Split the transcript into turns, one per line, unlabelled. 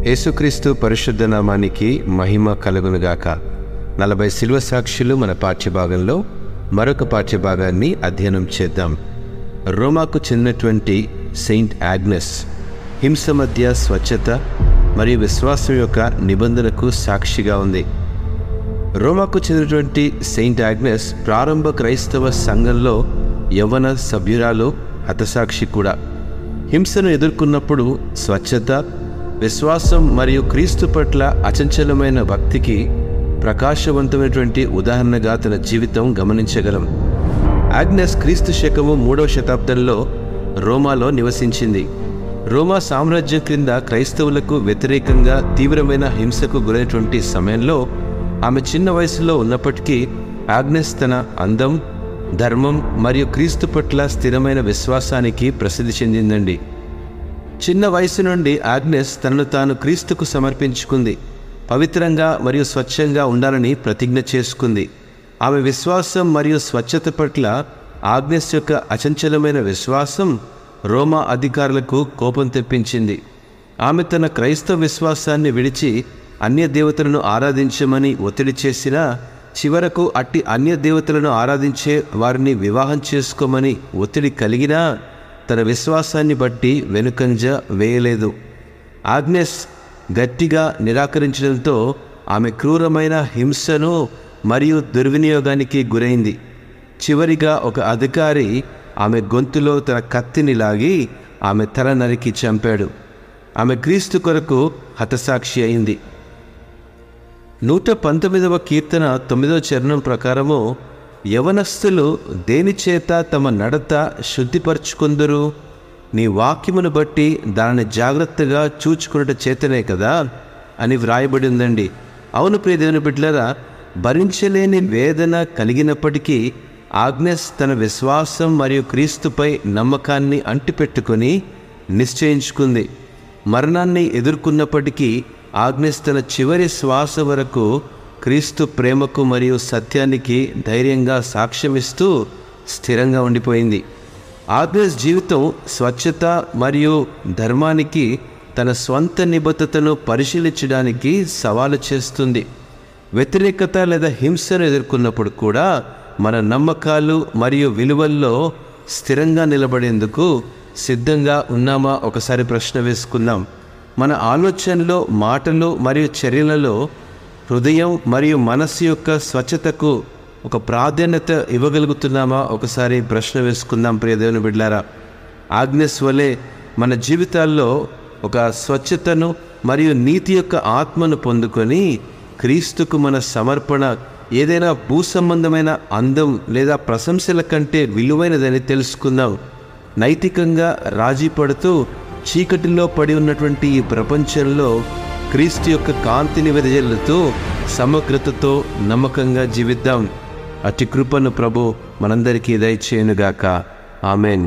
యేసుక్రీస్తు పరిశుద్ధ నామానికి మహిమ కలుగునుగాక. 40 శిలువ సాక్షులు మన పాఠ్యభాగంలో మరొక పాఠ్యభాగాన్ని అధ్యయనం చేద్దాం. రోమాకు చెందినటువంటి సెయింట్ ఆగ్నెస్ హింస మధ్య స్వచ్ఛత మరియు విశ్వాసం యొక్క నిబంధనకు సాక్షిగా ఉంది. రోమాకు చెందినటువంటి సెయింట్ ఆగ్నెస్ ప్రారంభ క్రైస్తవ సంఘంలో యవ్వన సభ్యురాలు, హతసాక్షి కూడా. హింసను ఎదుర్కొన్నప్పుడు స్వచ్ఛత, విశ్వాసం మరియు క్రీస్తు పట్ల అచంచలమైన భక్తికి ప్రకాశవంతమైనటువంటి ఉదాహరణగా తన జీవితం గమనించగలం. ఆగ్నెస్ క్రీస్తు శకము 3వ శతాబ్దంలో రోమాలో నివసించింది. రోమా సామ్రాజ్యం క్రింద క్రైస్తవులకు వ్యతిరేకంగా తీవ్రమైన హింసకు గురైనటువంటి సమయంలో ఆమె చిన్న వయసులో ఉన్నప్పటికీ ఆగ్నెస్ తన అందం, ధర్మం మరియు క్రీస్తు పట్ల స్థిరమైన విశ్వాసానికి ప్రసిద్ధి చెందిందండి. చిన్న వయసు నుండి ఆగ్నెస్ తనను తాను క్రీస్తుకు సమర్పించుకుంది. పవిత్రంగా మరియు స్వచ్ఛంగా ఉండాలని ప్రతిజ్ఞ చేసుకుంది. ఆమె విశ్వాసం మరియు స్వచ్ఛత పట్ల ఆగ్నెస్ యొక్క అచంచలమైన విశ్వాసం రోమా అధికారులకు కోపం తెప్పించింది. ఆమె తన క్రైస్తవ విశ్వాసాన్ని విడిచి అన్య దేవతలను ఆరాధించమని ఒత్తిడి చేసినా, చివరకు అట్టి అన్య దేవతలను ఆరాధించే వారిని వివాహం చేసుకోమని ఒత్తిడి కలిగినా తన విశ్వాసాన్ని బట్టి వెనుకంజ వేయలేదు. ఆగ్నెస్ గట్టిగా నిరాకరించడంతో ఆమె క్రూరమైన హింసను మరియు దుర్వినియోగానికి గురైంది. చివరిగా ఒక అధికారి ఆమె గొంతులో తన కత్తిని లాగి ఆమె తల నరికి చంపాడు. ఆమె క్రీస్తు కొరకు హతసాక్షి అయింది. 119వ కీర్తన 9వ చరణం ప్రకారము, యవనస్తులు దేనిచేత తమ నడత శుద్ధిపరచుకుందరు? నీ వాక్యమును బట్టి దానిని జాగ్రత్తగా చూచుకున్నట చేతనే కదా అని వ్రాయబడి ఉందండి. అవును ప్రియ దేవుని బిడ్డలారా, భరించలేని వేదన కలిగినప్పటికీ ఆగ్నెస్ తన విశ్వాసం మరియు క్రీస్తుపై నమ్మకాన్ని అంటిపెట్టుకొని నిశ్చయించుకుంది. మరణాన్ని ఎదుర్కొన్నప్పటికీ ఆగ్నెస్ తన చివరి శ్వాస వరకు క్రీస్తు ప్రేమకు మరియు సత్యానికి ధైర్యంగా సాక్ష్యమిస్తూ స్థిరంగా ఉండిపోయింది. ఆగ్నెస్ జీవితం స్వచ్ఛత మరియు ధర్మానికి తన స్వంత నిబద్ధతను పరిశీలించడానికి సవాలు చేస్తుంది. వ్యతిరేకత లేదా హింసను ఎదుర్కొన్నప్పుడు కూడా మన నమ్మకాలు మరియు విలువల్లో స్థిరంగా నిలబడేందుకు సిద్ధంగా ఉన్నామా? ఒకసారి ప్రశ్న వేసుకుందాం. మన ఆలోచనలో, మాటలు మరియు చర్యలలో హృదయం మరియు మనస్సు యొక్క స్వచ్ఛతకు ఒక ప్రాధాన్యత ఇవ్వగలుగుతున్నామా? ఒకసారి ప్రశ్న వేసుకుందాం ప్రియ దేవుని బిడ్డలారా. ఆగ్నెస్ వలె మన జీవితాల్లో ఒక స్వచ్ఛతను మరియు నీతి యొక్క ఆత్మను పొందుకొని క్రీస్తుకు మన సమర్పణ ఏదైనా భూ సంబంధమైన అందం లేదా ప్రశంసల కంటే విలువైనదని తెలుసుకుందాం. నైతికంగా రాజీ పడుతూ చీకటిలో పడి ఉన్నటువంటి ఈ ప్రపంచంలో క్రీస్తు యొక్క కాంతిని వెదజల్లుతూ సమగ్రతతో నమ్మకంగా జీవిద్దాం. అతి కృపను ప్రభు మనందరికీ దయచేయునుగాక. ఆమెన్.